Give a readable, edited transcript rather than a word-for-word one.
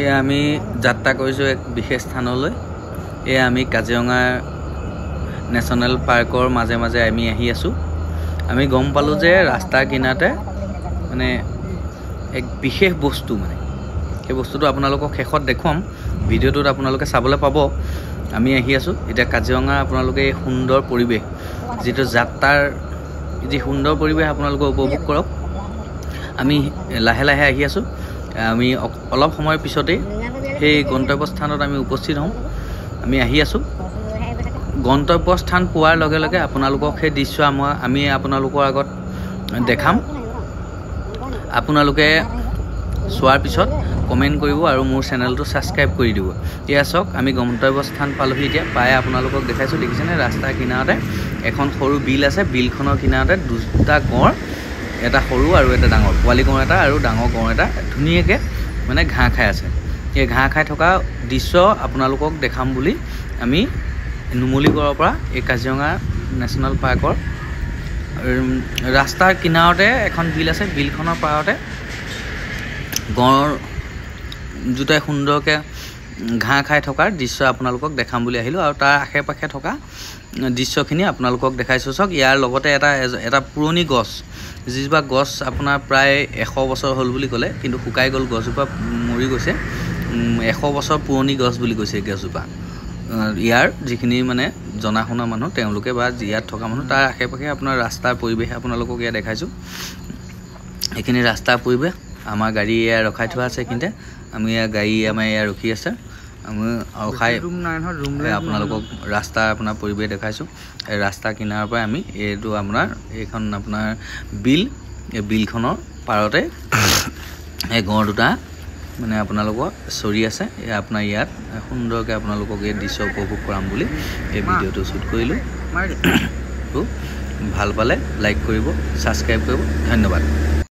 এয়া আমি যাত্ৰা কৰিছোঁ এক বিশেষ স্থানলৈ। এয়া আমি কাজিৰঙা নেশ্যনেল পাৰ্কৰ মাজে মাজে আমি আহি আছোঁ। আমি গম পালোঁ যে ৰাস্তাৰ কিনাৰতে মানে এক বিশেষ বস্তু, মানে সেই বস্তুটো আপোনালোকক শেষত দেখুৱাম। ভিডিঅ'টোত আপোনালোকে চাবলৈ পাব। আমি আহি আছোঁ এতিয়া কাজিৰঙা। আপোনালোকে এই সুন্দৰ পৰিৱেশ, যিটো যাত্ৰাৰ যি সুন্দৰ পৰিৱেশ আপোনালোকে উপভোগ কৰক। আমি লাহে লাহে আহি আছোঁ। আমি অলপ সময়ৰ পিছতেই সেই গন্তব্যস্থানত আমি উপস্থিত হ'ম। আমি আহি আছোঁ। গন্তব্যস্থান পোৱাৰ লগে লগে আপোনালোকক সেই দৃশ্য আমি আপোনালোকৰ আগত দেখাম। আপোনালোকে চোৱাৰ পিছত কমেণ্ট কৰিব আৰু মোৰ চেনেলটো ছাবস্ক্ৰাইব কৰি দিব। এয়া চাওক, আমি গন্তব্যস্থান পালোহি। এতিয়া প্ৰায় আপোনালোকক দেখাইছোঁ, দেখিছেনে? ৰাস্তাৰ কিনাৰতে এখন সৰু বিল আছে। বিলখনৰ কিনাৰতে দুটা গঁড়, এটা সৰু আৰু এটা ডাঙৰ, পোৱালি গঁড় এটা আৰু ডাঙৰ গঁড় এটা ধুনীয়াকৈ মানে ঘাঁহ খাই আছে। এই ঘাঁহ খাই থকা দৃশ্য আপোনালোকক দেখাম বুলি আমি নুমলীগড়ৰ পৰা এই কাজিৰঙা নেশ্যনেল পাৰ্কৰ ৰাস্তাৰ কিনাৰতে এখন বিল আছে। বিলখনৰ পাৰতে গঁড় দুটাই সুন্দৰকৈ ঘাঁহ খাই থকাৰ দৃশ্য আপোনালোকক দেখাম বুলি আহিলোঁ। আৰু তাৰ আশে পাশে থকা দৃশ্যখিনি আপোনালোকক দেখাইছোঁ। চাওক, ইয়াৰ লগতে এটা পুৰণি গছ, যিজোপা গছ আপোনাৰ প্ৰায় 100 বছৰ হ'ল বুলি ক'লে, কিন্তু শুকাই গ'ল। গছজোপা মৰি গৈছে। 100 বছৰ পুৰণি গছ বুলি কৈছে এই গছজোপা। ইয়াৰ যিখিনি মানে জনা শুনা মানুহ তেওঁলোকে বা ইয়াত থকা মানুহ, তাৰ আশে পাশে আপোনাৰ ৰাস্তাৰ পৰিৱেশ আপোনালোকক ইয়াত দেখাইছোঁ। এইখিনি ৰাস্তাৰ পৰিৱেশ। আমাৰ গাড়ী এয়া ৰখাই থোৱা আছে এইখিনিতে। আমি গাড়ী আমাৰ এয়া ৰখি আছে। আমি ৰখাই আপোনালোকক ৰাস্তাৰ আপোনাৰ পৰিৱেশ দেখাইছোঁ। এই ৰাস্তাৰ কিনাৰৰ পৰা আমি এইটো এইখন আপোনাৰ বিল, এই বিলখনৰ পাৰতে এই গঁড় দুটা মানে আপোনালোকৰ চৰি আছে। আপোনাৰ ইয়াত সুন্দৰকৈ আপোনালোকক এই দৃশ্য উপভোগ কৰাম বুলি এই ভিডিঅ'টো শ্বুট কৰিলোঁ। ভাল পালে লাইক কৰিব, ছাবস্ক্ৰাইব কৰিব। ধন্যবাদ।